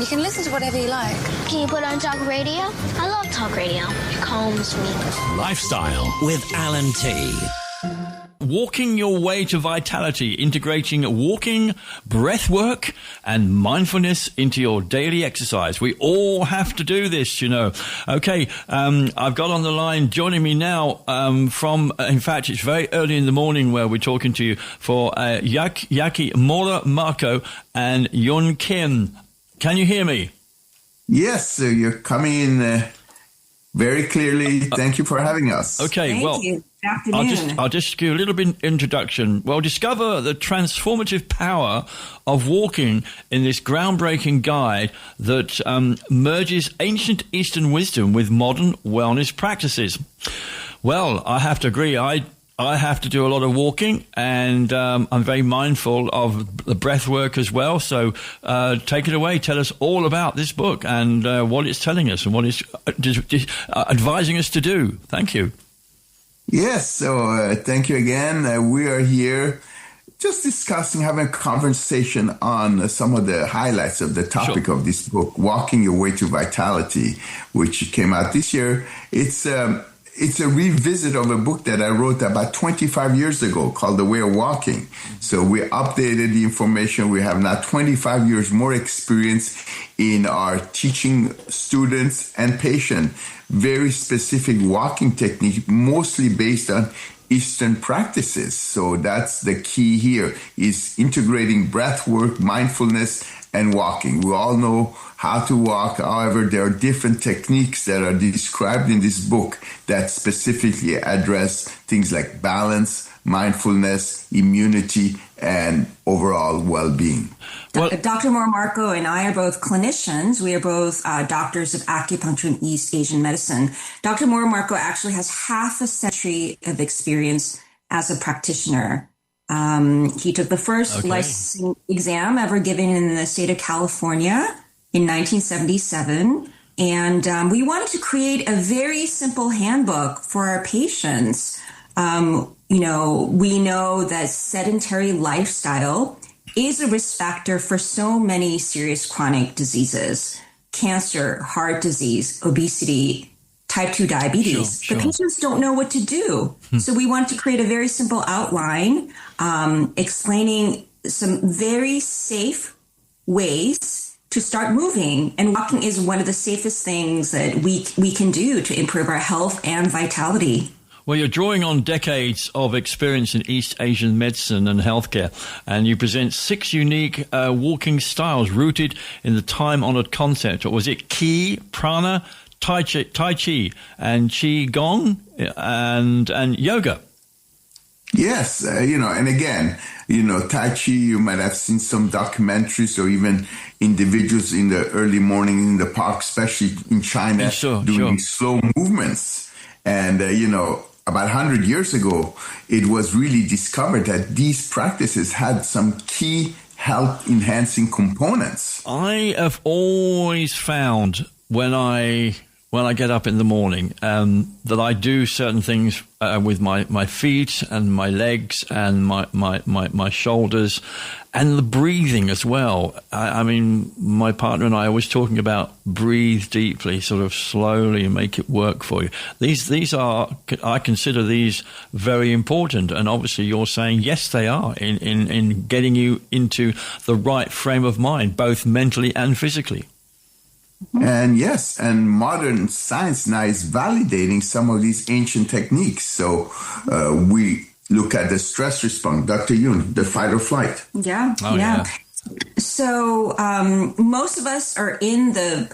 You can listen to whatever you like. Can you put on talk radio? I love talk radio. It calms me. Lifestyle with Allan T. Walking your way to vitality, integrating walking, breath work, and mindfulness into your daily exercise. We all have to do this, you know. Okay, I've got on the line, joining me now from, in fact, it's very early in the morning where we're talking to you, for Jacques, MoraMarco, and Yun Kim. Can you hear me? Yes, so you're coming in very clearly. Thank you for having us. Okay, Thank you. Good afternoon. I'll just give you a little bit introduction. Well, discover the transformative power of walking in this groundbreaking guide that merges ancient Eastern wisdom with modern wellness practices. Well, I have to agree. I have to do a lot of walking, and I'm very mindful of the breath work as well. So take it away. Tell us all about this book and what it's telling us and what it's advising us to do. Thank you. Yes, so thank you again. We are here just discussing, having a conversation on some of the highlights of the topic of this book, Walking Your Way to Vitality, which came out this year. It's a revisit of a book that I wrote about 25 years ago called The Way of Walking. So we updated the information. We have now 25 years more experience in our teaching students and patients very specific walking technique, mostly based on Eastern practices. So that's the key here, is integrating breath work, mindfulness, and walking. We all know how to walk. However, there are different techniques that are described in this book that specifically address things like balance, mindfulness, immunity, and overall well-being. Well, Dr. MoraMarco and I are both clinicians. We are both doctors of acupuncture and East Asian medicine. Dr. MoraMarco actually has half a century of experience as a practitioner. He took the first licensing exam ever given in the state of California in 1977. And we wanted to create a very simple handbook for our patients. We know that sedentary lifestyle is a risk factor for so many serious chronic diseases: cancer, heart disease, obesity, type 2 diabetes. Sure. The patients don't know what to do. So we want to create a very simple outline explaining some very safe ways to start moving. And walking is one of the safest things that we can do to improve our health and vitality. Well, you're drawing on decades of experience in East Asian medicine and healthcare, and you present 6 unique walking styles rooted in the time-honored concept. Or was it Qi, Prana, Tai Chi, and Qi Gong, and yoga? Yes, and again, Tai Chi, you might have seen some documentaries or even individuals in the early morning in the park, especially in China, doing slow movements. And, about 100 years ago, it was really discovered that these practices had some key health-enhancing components. I have always found when I get up in the morning that I do certain things with my feet and my legs and my shoulders and the breathing as well. I mean, my partner and I are always talking about breathe deeply, sort of slowly, and make it work for you. These are, I consider these very important. And obviously you're saying, yes, they are in getting you into the right frame of mind, both mentally and physically. And yes, and modern science now is validating some of these ancient techniques. So we look at the stress response. Dr. Yun, the fight or flight. Yeah. So most of us are in the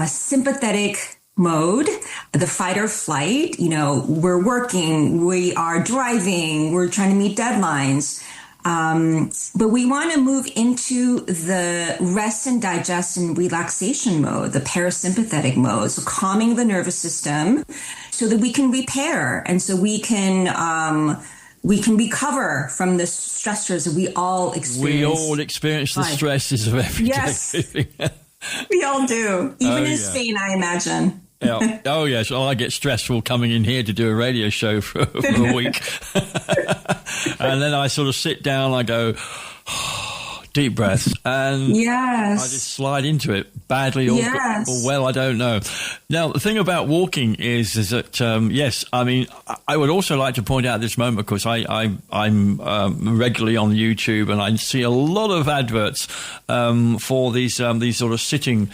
sympathetic mode, the fight or flight. We're working, we are driving, we're trying to meet deadlines. But we want to move into the rest and digest and relaxation mode, the parasympathetic mode, so calming the nervous system so that we can repair and so we can recover from the stressors that we all experience. We all experience the stresses of everyday living. We all do, even in Spain, I imagine. Yeah. Oh, yes. I get stressful coming in here to do a radio show for a week. And then I sort of sit down, I go, deep breaths, and yes, I just slide into it badly or well, I don't know. Now, the thing about walking is that yes, I mean, I would also like to point out at this moment, because I'm regularly on YouTube, and I see a lot of adverts for these sort of sitting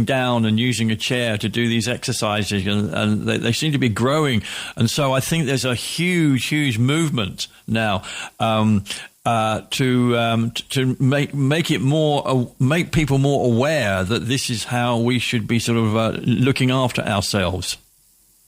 down and using a chair to do these exercises, and they seem to be growing, and so I think there's a huge movement now to make people more aware that this is how we should be sort of looking after ourselves.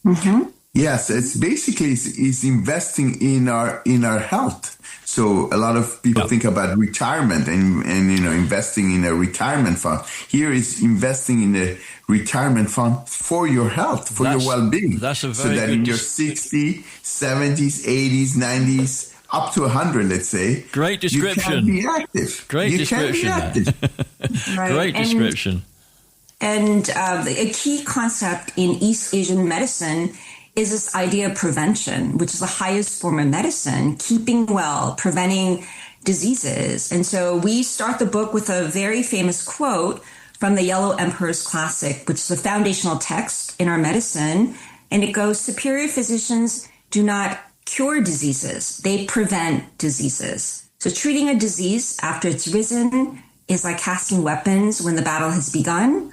Mm-hmm. Yes, it's basically is investing in our health. So a lot of people think about retirement and investing in a retirement fund. Here is investing in a retirement fund for your health, for your well-being. That's a very so that good in your 60s, 70s, 80s, 90s, up to 100, let's say. Great description. You can be active. Great description. Can be active. Right. Great description. And a key concept in East Asian medicine is this idea of prevention, which is the highest form of medicine, keeping well, preventing diseases. And so we start the book with a very famous quote from the Yellow Emperor's Classic, which is a foundational text in our medicine. And it goes, superior physicians do not cure diseases, they prevent diseases. So treating a disease after it's risen is like casting weapons when the battle has begun,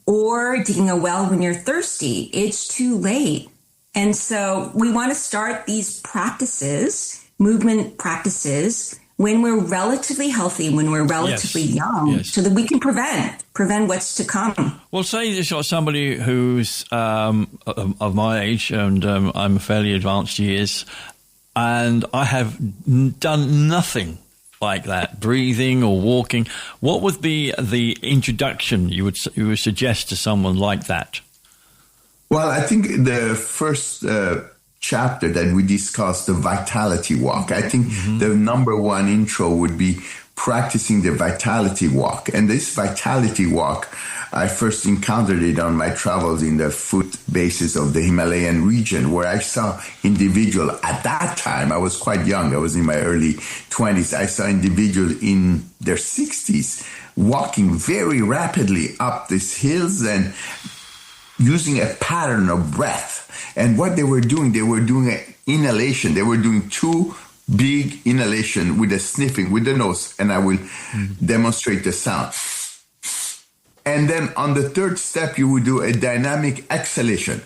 or digging a well when you're thirsty. It's too late. And so we want to start these practices, movement practices, when we're relatively healthy, when we're relatively young, so that we can prevent what's to come. Well, say you've got somebody who's of my age, and I'm fairly advanced years, and I have done nothing like that, breathing or walking. What would be the introduction you would suggest to someone like that? Well, I think the first chapter that we discussed, the vitality walk, I think the number one intro would be practicing the vitality walk. And this vitality walk, I first encountered it on my travels in the foot bases of the Himalayan region, where I saw individual at that time, I was quite young, I was in my early 20s, I saw individuals in their 60s walking very rapidly up these hills and using a pattern of breath. And what they were doing an inhalation. They were doing two big inhalation with a sniffing with the nose, and I will demonstrate the sound. And then on the third step, you would do a dynamic exhalation.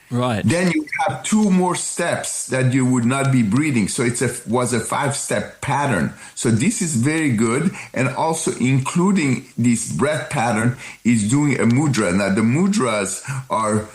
Right. Then you have two more steps that you would not be breathing. So it was a 5-step pattern. So this is very good. And also including this breath pattern is doing a mudra. Now the mudras are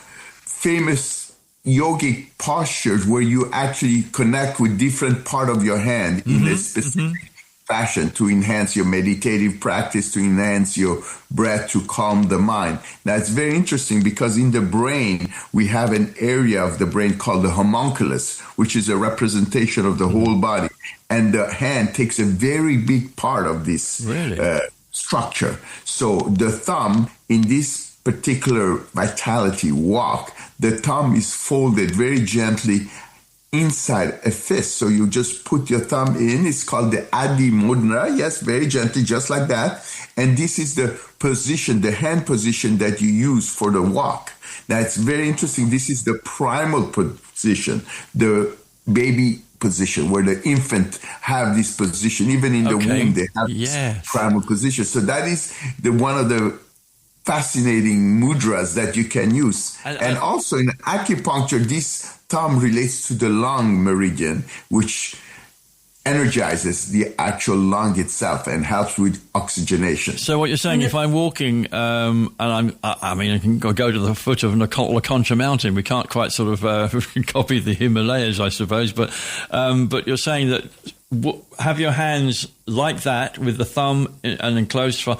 famous yogic postures where you actually connect with different part of your hand in a specific fashion to enhance your meditative practice, to enhance your breath, to calm the mind. Now, it's very interesting because in the brain, we have an area of the brain called the homunculus, which is a representation of the whole body. And the hand takes a very big part of this structure. So the thumb in this particular vitality walk, the thumb is folded very gently inside a fist. So you just put your thumb in. It's called the Adi Mudra. Yes, very gently, just like that. And this is the position, the hand position that you use for the walk. Now, it's very interesting. This is the primal position, the baby position, where the infant have this position. Even in the womb, they have this primal position. So that is one of the fascinating mudras that you can use. And also in acupuncture, this thumb relates to the lung meridian, which energizes the actual lung itself and helps with oxygenation. So what you're saying, if I'm walking and I can go to the foot of La Concha Mountain, we can't quite sort of copy the Himalayas, I suppose, but you're saying that have your hands like that with the thumb and enclosed for.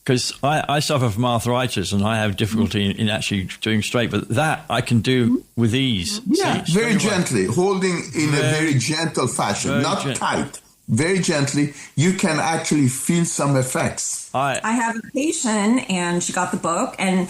Because I suffer from arthritis and I have difficulty in actually doing straight, but that I can do with ease. Yeah, very gently, holding in a very gentle fashion, not tight. Very gently, you can actually feel some effects. I have a patient and she got the book, and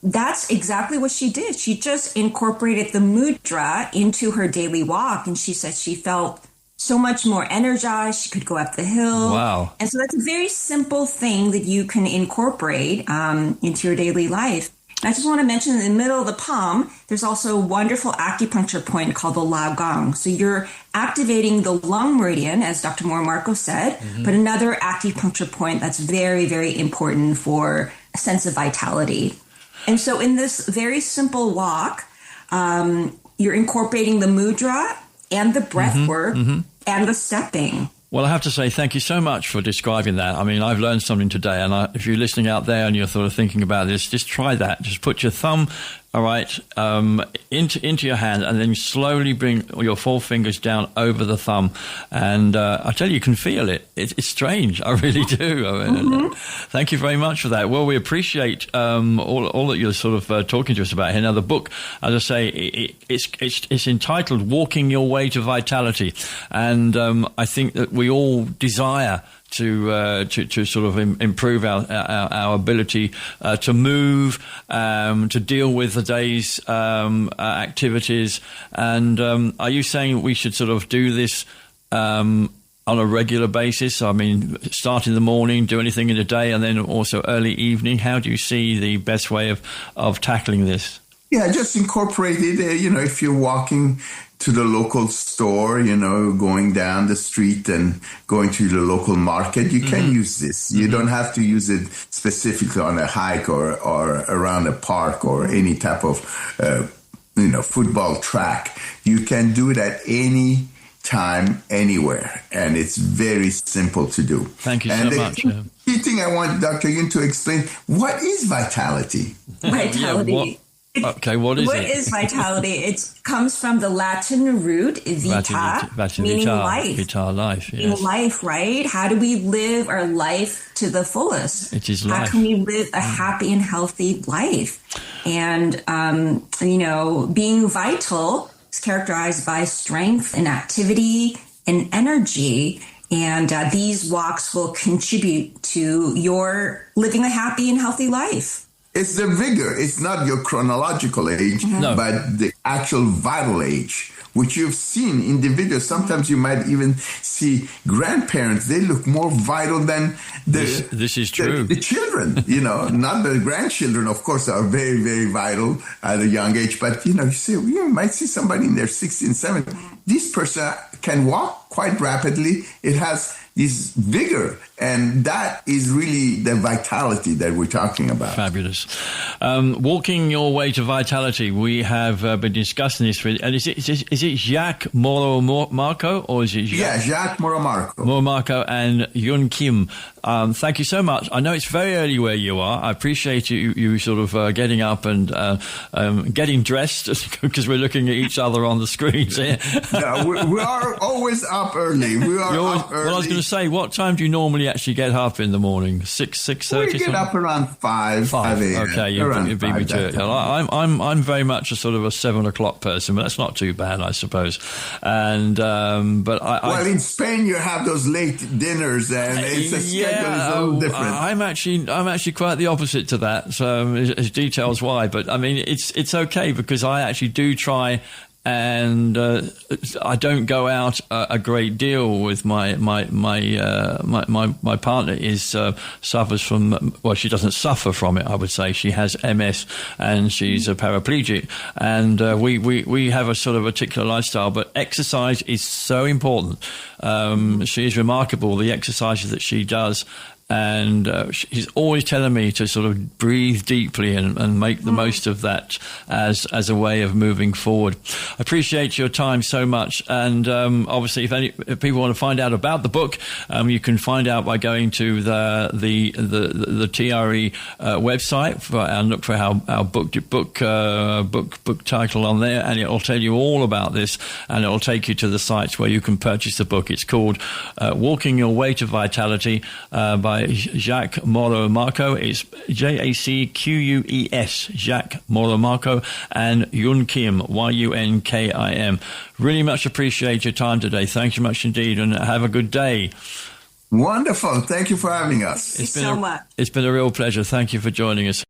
that's exactly what she did. She just incorporated the mudra into her daily walk, and she said she felt so much more energized. She could go up the hill. Wow. And so that's a very simple thing that you can incorporate into your daily life. And I just want to mention in the middle of the palm, there's also a wonderful acupuncture point called the gong. So you're activating the lung meridian, as Dr. MoraMarco said, but another acupuncture point that's very, very important for a sense of vitality. And so in this very simple walk, you're incorporating the mudra and the breath work and the stepping. Well, I have to say thank you so much for describing that. I mean, I've learned something today, and if you're listening out there and you're sort of thinking about this, just try that. Just put your thumb, all right, into your hand, and then slowly bring your four fingers down over the thumb. And I tell you can feel it. It's strange. I really do. I mean, thank you very much for that. Well, we appreciate all that you're sort of talking to us about here. Now, the book, as I say, it's entitled "Walking Your Way to Vitality," and I think that we all desire to sort of improve our ability to move, to deal with the day's activities. And are you saying we should sort of do this on a regular basis? I mean, start in the morning, do anything in the day, and then also early evening. How do you see the best way of tackling this? Yeah, just incorporate it. If you're walking to the local store, going down the street and going to the local market, you can use this. You don't have to use it specifically on a hike or around a park or any type of, football track. You can do it at any time, anywhere. And it's very simple to do. Thank you so much. The key thing I want Dr. Yun to explain, what is vitality? Vitality. Okay, what is it? What is vitality? It comes from the Latin root vita, meaning life. Vital life, yes. Meaning life, right? How do we live our life to the fullest? It is life. How can we live a happy and healthy life? And, being vital is characterized by strength and activity and energy. And these walks will contribute to your living a happy and healthy life. It's the vigor. It's not your chronological age, but the actual vital age, which you've seen individuals. Sometimes you might even see grandparents. They look more vital than this is true. The children, not the grandchildren, of course, are very, very vital at a young age. But, you might see somebody in their 60s and 70s. This person can walk quite rapidly. It has this vigor, and that is really the vitality that we're talking about. Fabulous. Walking your way to vitality. We have been discussing this with, and is it Jacques MoraMarco or is it Jacques? Yeah, Jacques MoraMarco. MoraMarco and Yun Kim. Thank you so much. I know it's very early where you are. I appreciate you sort of getting up and getting dressed because we're looking at each other on the screens here. No, we are always up early. We are up early. Well, I was going to say, what time do you normally actually get up in the morning? 6:30? We get up around 5 a.m. Okay, you beat me to it. I'm very much a sort of a 7 o'clock person, but that's not too bad, I suppose. And well, in Spain you have those late dinners, and it's a schedule is a little different. I'm actually quite the opposite to that. So details why, but I mean it's okay because I actually do try. And I don't go out a great deal with my partner suffers from, well, she doesn't suffer from it, I would say. She has MS and she's a paraplegic, and we have a sort of particular lifestyle, but exercise is so important. She is remarkable, the exercises that she does. And she's always telling me to sort of breathe deeply and make the most of that as a way of moving forward. I appreciate your time so much. And obviously, if people want to find out about the book, you can find out by going to the TRE website and look for our book title on there, and it'll tell you all about this, and it'll take you to the sites where you can purchase the book. It's called "Walking Your Way to Vitality" by Jacques MoraMarco. It's JACQUES, Jacques MoraMarco, and Yun Kim, YUNKIM. Really much appreciate your time today. Thank you much indeed, and have a good day. Wonderful. Thank you for having us. Thank you so much. It's been a real pleasure. Thank you for joining us.